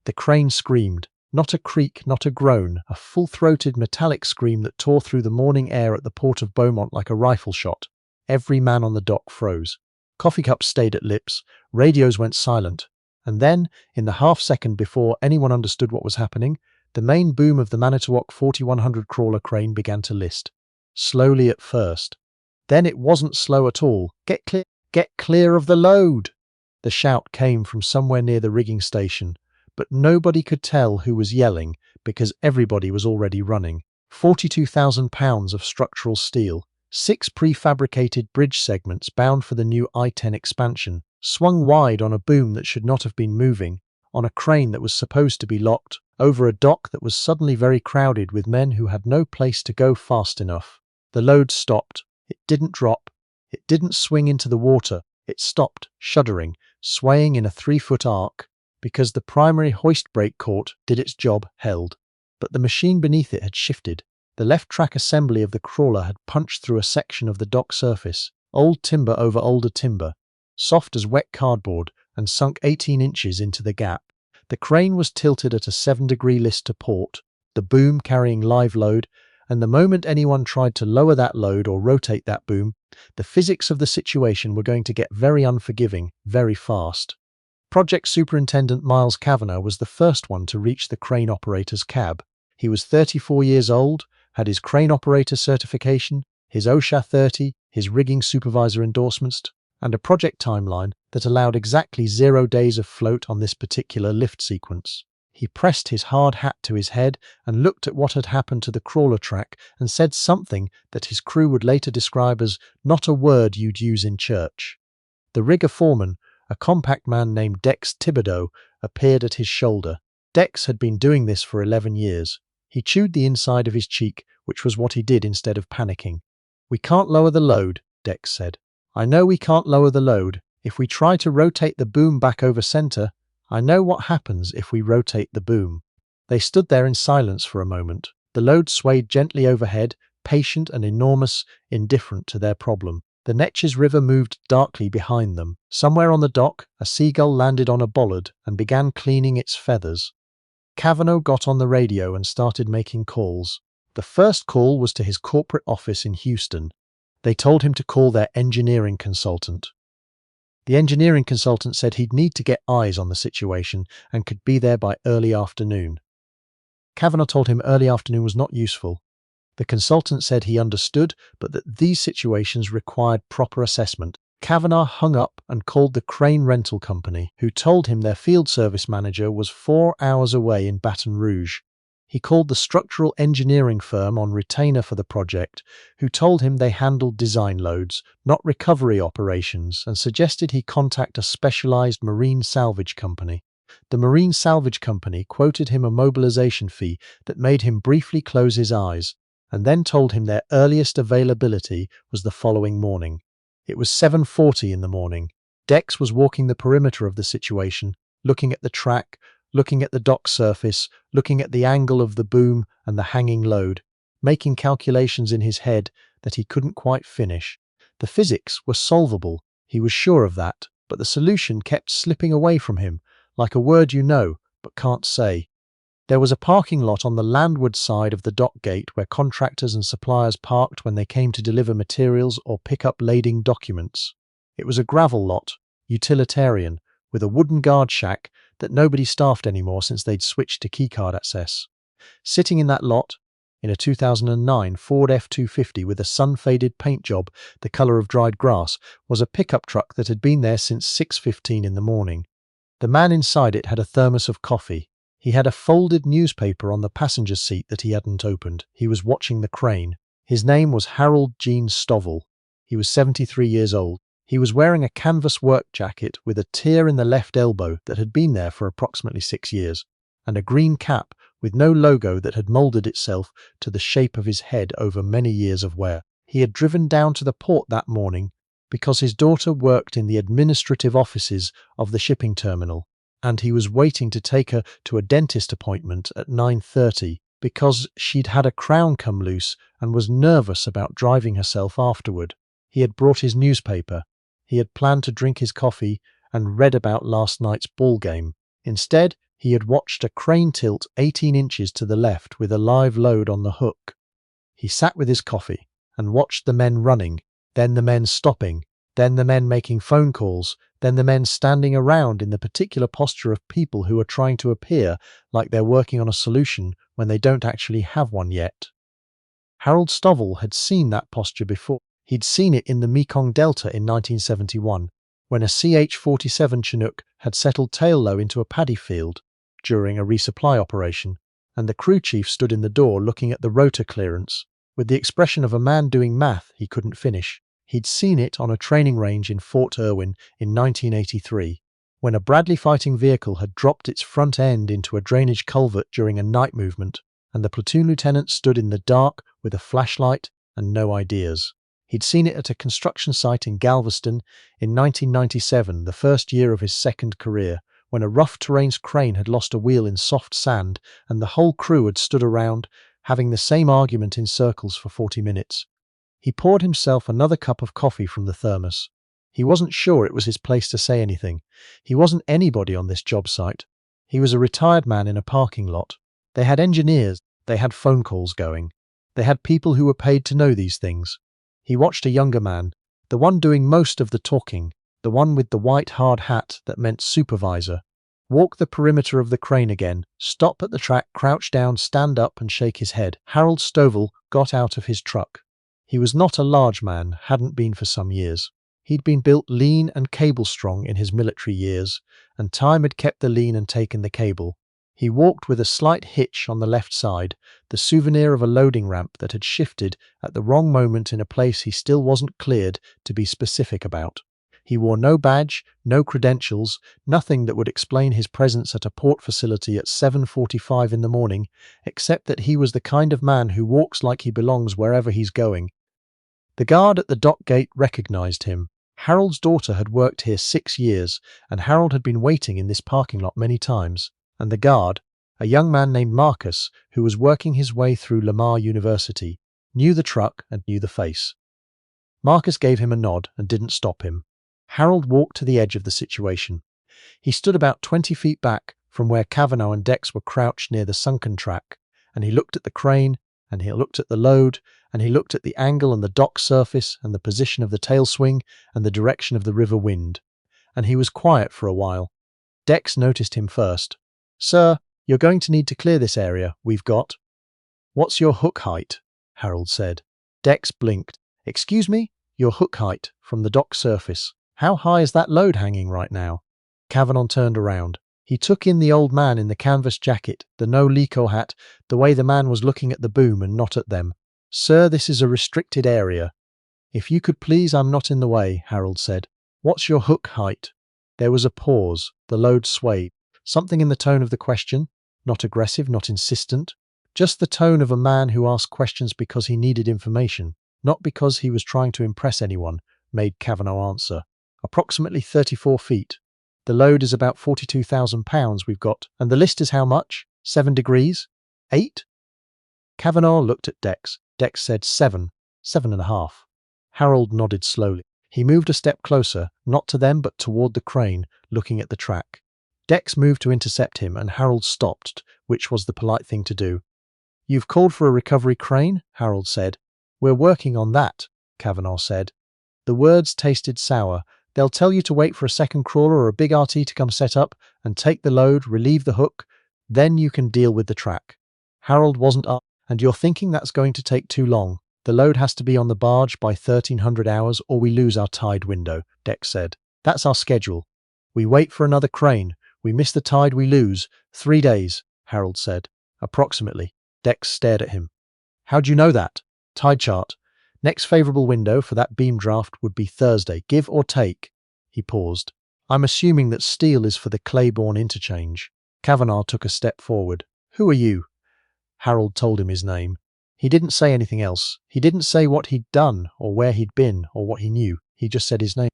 The crane screamed. Not a creak, not a groan, a full-throated metallic scream that tore through the morning air at the Port of Beaumont like a rifle shot. Every man on the dock froze. Coffee cups stayed at lips, radios went silent, and then, in the half-second before anyone understood what was happening, the main boom of the Manitowoc 4100 crawler crane began to list. Slowly at first. Then it wasn't slow at all. Get clear of the load! The shout came from somewhere near the rigging station, but nobody could tell who was yelling because everybody was already running. 42,000 pounds of structural steel, 6 prefabricated bridge segments bound for the new I-10 expansion, swung wide on a boom that should not have been moving, on a crane that was supposed to be locked, over a dock that was suddenly very crowded with men who had no place to go fast enough. The load stopped. It didn't drop. It didn't swing into the water. It stopped, shuddering, swaying in a 3-foot arc, because the primary hoist brake caught, did its job, held. But the machine beneath it had shifted. The left track assembly of the crawler had punched through a section of the dock surface, old timber over older timber, soft as wet cardboard, and sunk 18 inches into the gap. The crane was tilted at a 7-degree list to port, the boom carrying live load, and the moment anyone tried to lower that load or rotate that boom, the physics of the situation were going to get very unforgiving, very fast. Project Superintendent Miles Cavanaugh was the first one to reach the crane operator's cab. He was 34 years old, had his crane operator certification, his OSHA 30, his rigging supervisor endorsements, and a project timeline that allowed exactly 0 days of float on this particular lift sequence. He pressed his hard hat to his head and looked at what had happened to the crawler track and said something that his crew would later describe as not a word you'd use in church. The rigger foreman, a compact man named Dex Thibodeau, appeared at his shoulder. Dex had been doing this for 11 years. He chewed the inside of his cheek, which was what he did instead of panicking. "We can't lower the load," Dex said. "I know we can't lower the load. If we try to rotate the boom back over center, I know what happens if we rotate the boom." They stood there in silence for a moment. The load swayed gently overhead, patient and enormous, indifferent to their problem. The Neches River moved darkly behind them. Somewhere on the dock, a seagull landed on a bollard and began cleaning its feathers. Cavanaugh got on the radio and started making calls. The first call was to his corporate office in Houston. They told him to call their engineering consultant. The engineering consultant said he'd need to get eyes on the situation and could be there by early afternoon. Cavanaugh told him early afternoon was not useful. The consultant said he understood, but that these situations required proper assessment. Cavanaugh hung up and called the crane rental company, who told him their field service manager was 4 hours away in Baton Rouge. He called the structural engineering firm on retainer for the project, who told him they handled design loads, not recovery operations, and suggested he contact a specialized marine salvage company. The marine salvage company quoted him a mobilization fee that made him briefly close his eyes, and then told him their earliest availability was the following morning. It was 7:40 in the morning. Dex was walking the perimeter of the situation, looking at the track, looking at the dock surface, looking at the angle of the boom and the hanging load, making calculations in his head that he couldn't quite finish. The physics were solvable, he was sure of that, but the solution kept slipping away from him, like a word you know, but can't say. There was a parking lot on the landward side of the dock gate where contractors and suppliers parked when they came to deliver materials or pick up lading documents. It was a gravel lot, utilitarian, with a wooden guard shack that nobody staffed anymore since they'd switched to keycard access. Sitting in that lot, in a 2009 Ford F-250 with a sun-faded paint job the color of dried grass, was a pickup truck that had been there since 6:15 in the morning. The man inside it had a thermos of coffee. He had a folded newspaper on the passenger seat that he hadn't opened. He was watching the crane. His name was Harold Gene Stovall. He was 73 years old. He was wearing a canvas work jacket with a tear in the left elbow that had been there for approximately 6 years, and a green cap with no logo that had molded itself to the shape of his head over many years of wear. He had driven down to the port that morning because his daughter worked in the administrative offices of the shipping terminal, and he was waiting to take her to a dentist appointment at 9:30 because she'd had a crown come loose and was nervous about driving herself afterward. He had brought his newspaper. He had planned to drink his coffee and read about last night's ball game. Instead, He had watched a crane tilt 18 inches to the left with a live load on the hook. He sat with his coffee and watched the men running, then the men stopping, then the men making phone calls, then the men standing around in the particular posture of people who are trying to appear like they're working on a solution when they don't actually have one yet. Harold Stovall had seen that posture before. He'd seen it in the Mekong Delta in 1971, when a CH-47 Chinook had settled tail low into a paddy field during a resupply operation, and the crew chief stood in the door looking at the rotor clearance, with the expression of a man doing math he couldn't finish. He'd seen it on a training range in Fort Irwin in 1983, when a Bradley fighting vehicle had dropped its front end into a drainage culvert during a night movement, and the platoon lieutenant stood in the dark with a flashlight and no ideas. He'd seen it at a construction site in Galveston in 1997, the first year of his second career, when a rough terrain crane had lost a wheel in soft sand and the whole crew had stood around, having the same argument in circles for 40 minutes. He poured himself another cup of coffee from the thermos. He wasn't sure it was his place to say anything. He wasn't anybody on this job site. He was a retired man in a parking lot. They had engineers, they had phone calls going. They had people who were paid to know these things. He watched a younger man, the one doing most of the talking, the one with the white hard hat that meant supervisor, walk the perimeter of the crane again, stop at the track, crouch down, stand up and shake his head. Harold Stovall got out of his truck. He was not a large man, hadn't been for some years. He'd been built lean and cable-strong in his military years, and time had kept the lean and taken the cable. He walked with a slight hitch on the left side, the souvenir of a loading ramp that had shifted at the wrong moment in a place he still wasn't cleared to be specific about. He wore no badge, no credentials, nothing that would explain his presence at a port facility at 7:45 in the morning, except that he was the kind of man who walks like he belongs wherever he's going. The guard at the dock gate recognized him. Harold's daughter had worked here 6 years, and Harold had been waiting in this parking lot many times. And the guard, a young man named Marcus, who was working his way through Lamar University, knew the truck and knew the face. Marcus gave him a nod and didn't stop him. Harold walked to the edge of the situation. He stood about 20 feet back from where Cavanaugh and Dex were crouched near the sunken track, and he looked at the crane, and he looked at the load, and he looked at the angle and the dock surface and the position of the tail swing and the direction of the river wind. And he was quiet for a while. Dex noticed him first. "Sir, you're going to need to clear this area. We've got—" "What's your hook height?" Harold said. Dex blinked. "Excuse me? Your hook height from the dock surface. How high is that load hanging right now?" Cavanaugh turned around. He took in the old man in the canvas jacket, the no-leco hat, the way the man was looking at the boom and not at them. "Sir, this is a restricted area." "If you could please, I'm not in the way," Harold said. "What's your hook height?" There was a pause. The load swayed. Something in the tone of the question, not aggressive, not insistent, just the tone of a man who asked questions because he needed information, not because he was trying to impress anyone, made Cavanaugh answer. "Approximately 34 feet. The load is about 42,000 pounds we've got, and the list is how much? 7 degrees? 8? Cavanaugh looked at Dex. Dex said 7, 7.5. Harold nodded slowly. He moved a step closer, not to them but toward the crane, looking at the track. Dex moved to intercept him, and Harold stopped, which was the polite thing to do. "You've called for a recovery crane?" Harold said. "We're working on that," Cavanaugh said. The words tasted sour. "They'll tell you to wait for a second crawler or a big RT to come set up and take the load, relieve the hook. Then you can deal with the track." Harold wasn't up. "And you're thinking that's going to take too long. The load has to be on the barge by 1300 hours or we lose our tide window," Dex said. "That's our schedule. We wait for another crane. We miss the tide, we lose. 3 days, Harold said. "Approximately." Dex stared at him. "How do you know that?" "Tide chart. Next favourable window for that beam draft would be Thursday, give or take." He paused. "I'm assuming that steel is for the Claiborne interchange." Cavanaugh took a step forward. "Who are you?" Harold told him his name. He didn't say anything else. He didn't say what he'd done, or where he'd been, or what he knew. He just said his name.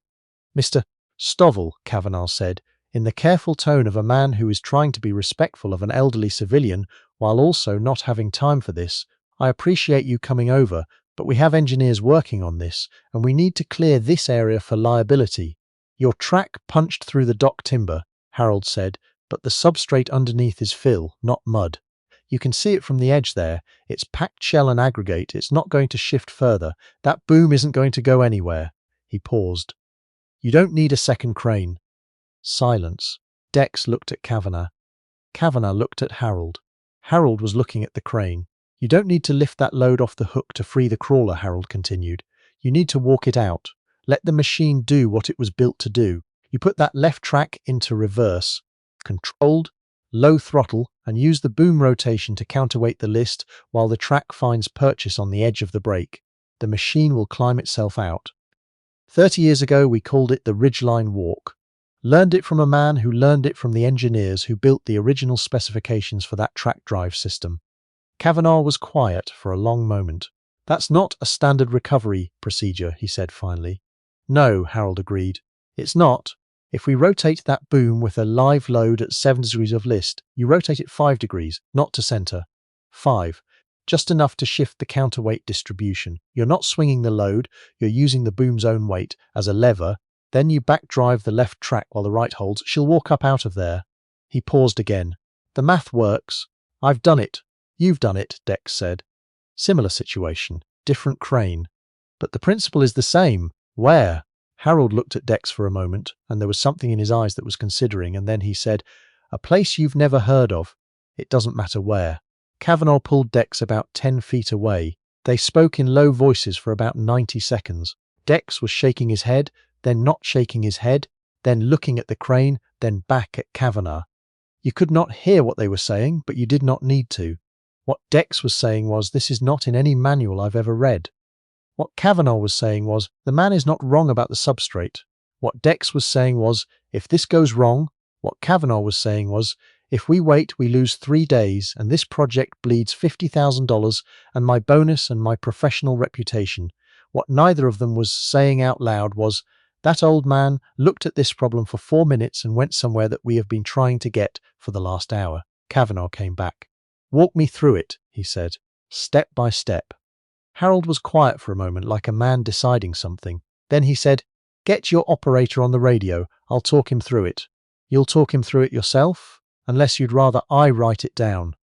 "Mr. Stovall," Cavanaugh said, in the careful tone of a man who is trying to be respectful of an elderly civilian while also not having time for this. "I appreciate you coming over, but we have engineers working on this, and we need to clear this area for liability." "Your track punched through the dock timber," Harold said, but the substrate underneath is fill, not mud. You can see it from the edge there. It's packed shell and aggregate. It's not going to shift further. That boom isn't going to go anywhere. He paused. You don't need a second crane. Silence. Dex looked at Cavanaugh. Cavanaugh looked at Harold. Harold was looking at the crane. You don't need to lift that load off the hook to free the crawler, Harold continued. You need to walk it out. Let the machine do what it was built to do. You put that left track into reverse, controlled, low throttle, and use the boom rotation to counterweight the list while the track finds purchase on the edge of the brake. The machine will climb itself out. 30 years ago, we called it the Ridgeline Walk. Learned it from a man who learned it from the engineers who built the original specifications for that track drive system. Cavanaugh was quiet for a long moment. That's not a standard recovery procedure, he said finally. No, Harold agreed. It's not. If we rotate that boom with a live load at 7 degrees of list, you rotate it 5 degrees, not to center. 5. Just enough to shift the counterweight distribution. You're not swinging the load, you're using the boom's own weight as a lever. Then you backdrive the left track while the right holds. She'll walk up out of there. He paused again. The math works. I've done it. You've done it, Dex said. Similar situation. Different crane. But the principle is the same. Where? Harold looked at Dex for a moment, and there was something in his eyes that was considering, and then he said, a place you've never heard of. It doesn't matter where. Cavanaugh pulled Dex about 10 feet away. They spoke in low voices for about 90 seconds. Dex was shaking his head, then not shaking his head, then looking at the crane, then back at Cavanaugh. You could not hear what they were saying, but you did not need to. What Dex was saying was, this is not in any manual I've ever read. What Cavanaugh was saying was, the man is not wrong about the substrate. What Dex was saying was, if this goes wrong. What Cavanaugh was saying was, if we wait, we lose 3 days, and this project bleeds $50,000 and my bonus and my professional reputation. What neither of them was saying out loud was, that old man looked at this problem for 4 minutes and went somewhere that we have been trying to get for the last hour. Cavanaugh came back. Walk me through it, he said, step by step. Harold was quiet for a moment, like a man deciding something. Then he said, get your operator on the radio. I'll talk him through it. You'll talk him through it yourself? Unless you'd rather I write it down.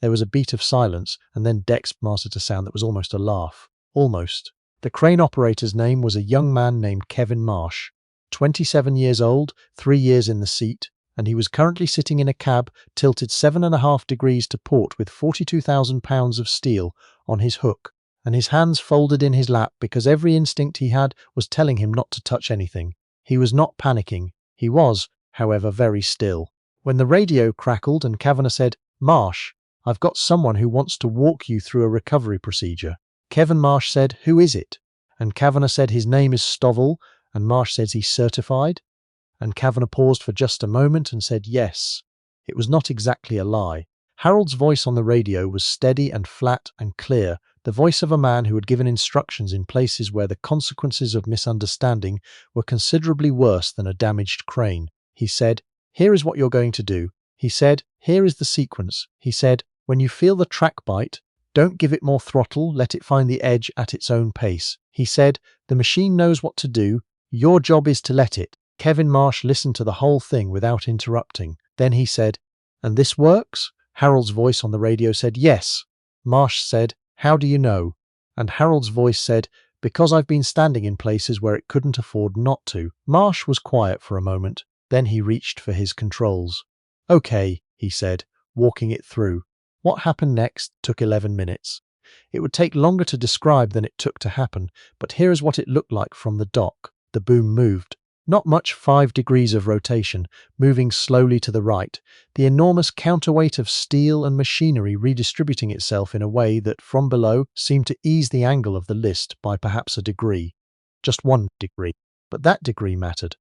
There was a beat of silence, and then Dex mastered a sound that was almost a laugh. Almost. The crane operator's name was a young man named Kevin Marsh, 27 years old, 3 years in the seat, and he was currently sitting in a cab tilted 7.5 degrees to port with 42,000 pounds of steel on his hook, and his hands folded in his lap because every instinct he had was telling him not to touch anything. He was not panicking. He was, however, very still. When the radio crackled and Cavanaugh said, Marsh, I've got someone who wants to walk you through a recovery procedure. Kevin Marsh said, who is it? And Cavanaugh said his name is Stovall, and Marsh says he's certified. And Cavanaugh paused for just a moment and said yes. It was not exactly a lie. Harold's voice on the radio was steady and flat and clear, the voice of a man who had given instructions in places where the consequences of misunderstanding were considerably worse than a damaged crane. He said, here is what you're going to do. He said, here is the sequence. He said, when you feel the track bite, don't give it more throttle, let it find the edge at its own pace. He said, the machine knows what to do, your job is to let it. Kevin Marsh listened to the whole thing without interrupting. Then he said, and this works? Harold's voice on the radio said, yes. Marsh said, how do you know? And Harold's voice said, because I've been standing in places where it couldn't afford not to. Marsh was quiet for a moment. Then he reached for his controls. Okay, he said, walking it through. What happened next took 11 minutes. It would take longer to describe than it took to happen, but here is what it looked like from the dock. The boom moved. Not much, 5 degrees of rotation, moving slowly to the right, the enormous counterweight of steel and machinery redistributing itself in a way that, from below, seemed to ease the angle of the list by perhaps a degree. Just 1 degree, but that degree mattered.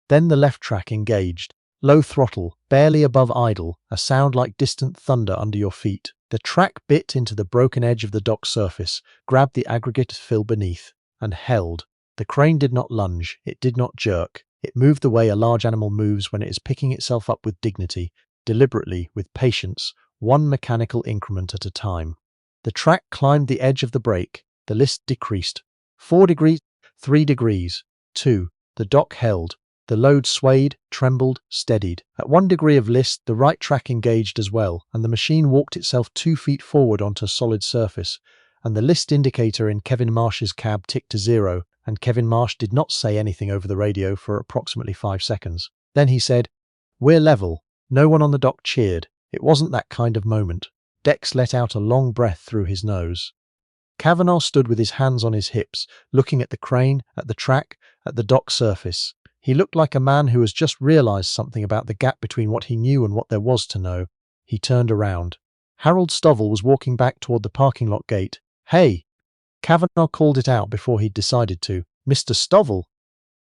Then the left track engaged. Low throttle, barely above idle, a sound like distant thunder under your feet. The track bit into the broken edge of the dock surface, grabbed the aggregate fill beneath, and held. The crane did not lunge, it did not jerk. It moved the way a large animal moves when it is picking itself up with dignity, deliberately, with patience, 1 mechanical increment at a time. The track climbed the edge of the brake. The list decreased. 4 degrees, 3 degrees, 2. The dock held. The load swayed, trembled, steadied. At 1 degree of list, the right track engaged as well, and the machine walked itself 2 feet forward onto a solid surface, and the list indicator in Kevin Marsh's cab ticked to 0, and Kevin Marsh did not say anything over the radio for approximately 5 seconds. Then he said, "We're level." No one on the dock cheered. It wasn't that kind of moment. Dex let out a long breath through his nose. Cavanaugh stood with his hands on his hips, looking at the crane, at the track, at the dock surface. He looked like a man who has just realized something about the gap between what he knew and what there was to know. He turned around. Harold Stovall was walking back toward the parking lot gate. "Hey!" Cavanaugh called it out before he'd decided to. "Mr. Stovall!"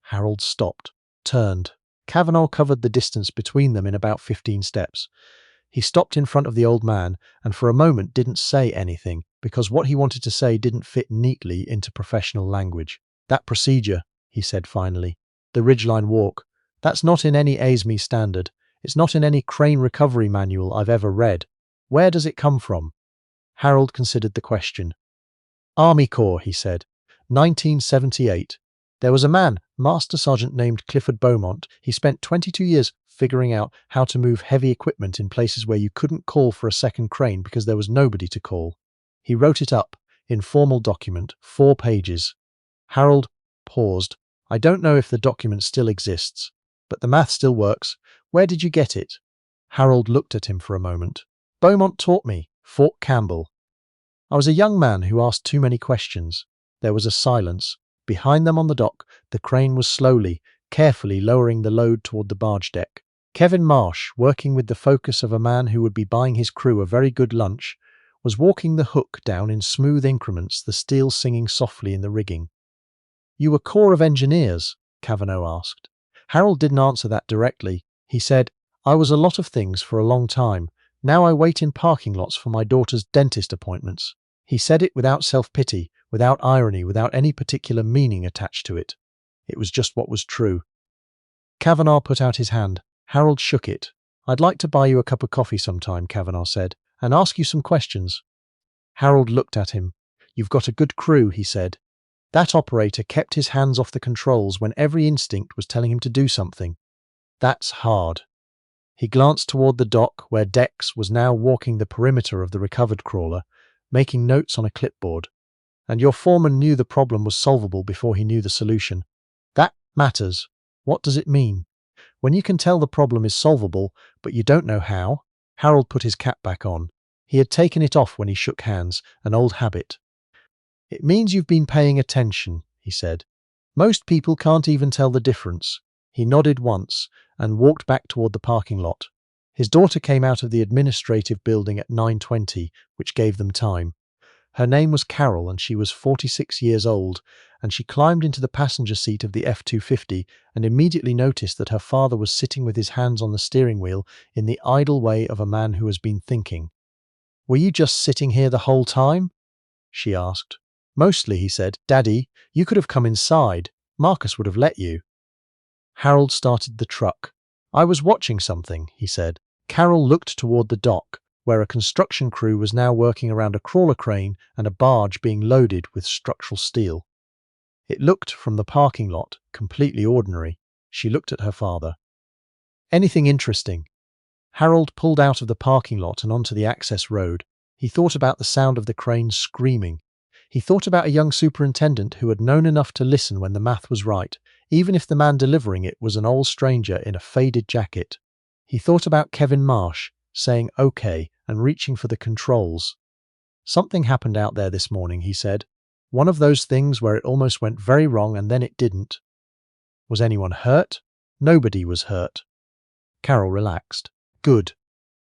Harold stopped, turned. Cavanaugh covered the distance between them in about 15 steps. He stopped in front of the old man and for a moment didn't say anything because what he wanted to say didn't fit neatly into professional language. "That procedure," he said finally, "the Ridgeline Walk, that's not in any ASME standard. It's not in any crane recovery manual I've ever read. Where does it come from?" Harold considered the question. "Army Corps," he said. 1978. There was a man, Master Sergeant named Clifford Beaumont. He spent 22 years figuring out how to move heavy equipment in places where you couldn't call for a second crane because there was nobody to call. He wrote it up, in formal document, 4 pages. Harold paused. "I don't know if the document still exists, but the math still works. Where did you get it?" Harold looked at him for a moment. "Beaumont taught me, Fort Campbell." I was a young man who asked too many questions. There was a silence. Behind them on the dock, the crane was slowly, carefully lowering the load toward the barge deck. Kevin Marsh, working with the focus of a man who would be buying his crew a very good lunch, was walking the hook down in smooth increments, the steel singing softly in the rigging. "You were Corps of Engineers?" Cavanaugh asked. Harold didn't answer that directly. He said, "I was a lot of things for a long time. Now I wait in parking lots for my daughter's dentist appointments." He said it without self-pity, without irony, without any particular meaning attached to it. It was just what was true. Cavanaugh put out his hand. Harold shook it. "I'd like to buy you a cup of coffee sometime," Cavanaugh said, "and ask you some questions." Harold looked at him. "You've got a good crew," he said. That operator kept his hands off the controls when every instinct was telling him to do something. That's hard. He glanced toward the dock where Dex was now walking the perimeter of the recovered crawler, making notes on a clipboard. "And your foreman knew the problem was solvable before he knew the solution. That matters. What does it mean? When you can tell the problem is solvable, but you don't know how?" Harold put his cap back on. He had taken it off when he shook hands, an old habit. "It means you've been paying attention," he said. "Most people can't even tell the difference." He nodded once and walked back toward the parking lot. His daughter came out of the administrative building at 9:20, which gave them time. Her name was Carol and she was 46 years old, and she climbed into the passenger seat of the F-250 and immediately noticed that her father was sitting with his hands on the steering wheel in the idle way of a man who has been thinking. "Were you just sitting here the whole time?" she asked. "Mostly," he said. "Daddy, you could have come inside. Marcus would have let you." Harold started the truck. "I was watching something," he said. Carol looked toward the dock, where a construction crew was now working around a crawler crane and a barge being loaded with structural steel. It looked, from the parking lot, completely ordinary. She looked at her father. "Anything interesting?" Harold pulled out of the parking lot and onto the access road. He thought about the sound of the crane screaming. He thought about a young superintendent who had known enough to listen when the math was right, even if the man delivering it was an old stranger in a faded jacket. He thought about Kevin Marsh, saying "okay" and reaching for the controls. "Something happened out there this morning," he said. "One of those things where it almost went very wrong and then it didn't." "Was anyone hurt?" "Nobody was hurt." Carol relaxed. "Good."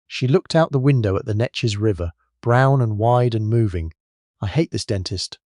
She looked out the window at the Netches River, brown and wide and moving. "I hate this dentist."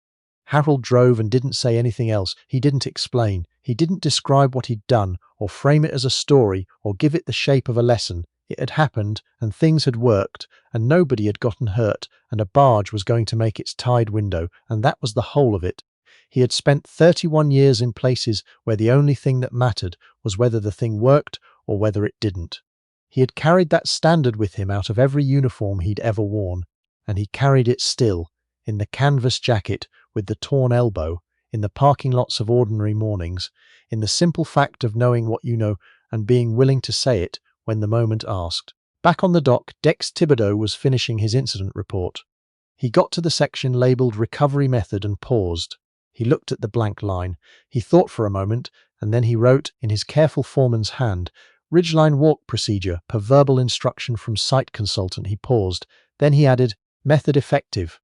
Harold drove and didn't say anything else. He didn't explain. He didn't describe what he'd done, or frame it as a story, or give it the shape of a lesson. It had happened, and things had worked, and nobody had gotten hurt, and a barge was going to make its tide window, and that was the whole of it. He had spent 31 years in places where the only thing that mattered was whether the thing worked or whether it didn't. He had carried that standard with him out of every uniform he'd ever worn, and he carried it still, in the canvas jacket with the torn elbow, in the parking lots of ordinary mornings, in the simple fact of knowing what you know and being willing to say it when the moment asked. Back on the dock, Dex Thibodeau was finishing his incident report. He got to the section labelled Recovery Method and paused. He looked at the blank line. He thought for a moment, and then he wrote, in his careful foreman's hand, Ridgeline Walk procedure per verbal instruction from site consultant. He paused. Then he added, Method effective.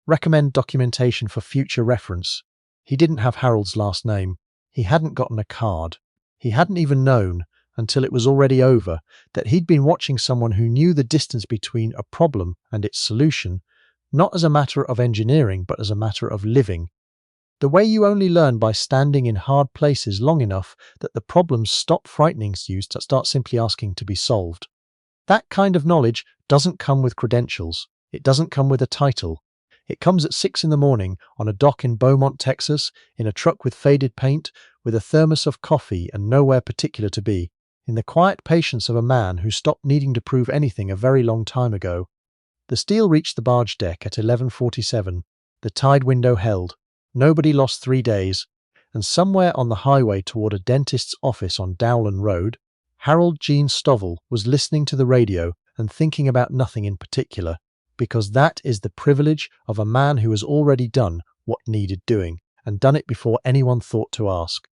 Recommend documentation for future reference. He didn't have Harold's last name. He hadn't gotten a card. He hadn't even known, until it was already over, that he'd been watching someone who knew the distance between a problem and its solution, not as a matter of engineering, but as a matter of living. The way you only learn by standing in hard places long enough that the problems stop frightening you, start simply asking to be solved. That kind of knowledge doesn't come with credentials. It doesn't come with a title. It comes at 6 in the morning on a dock in Beaumont, Texas, in a truck with faded paint, with a thermos of coffee and nowhere particular to be, in the quiet patience of a man who stopped needing to prove anything a very long time ago. The steel reached the barge deck at 11:47. The tide window held. Nobody lost 3 days. And somewhere on the highway toward a dentist's office on Dowland Road, Harold Gene Stovall was listening to the radio and thinking about nothing in particular, because that is the privilege of a man who has already done what needed doing, and done it before anyone thought to ask.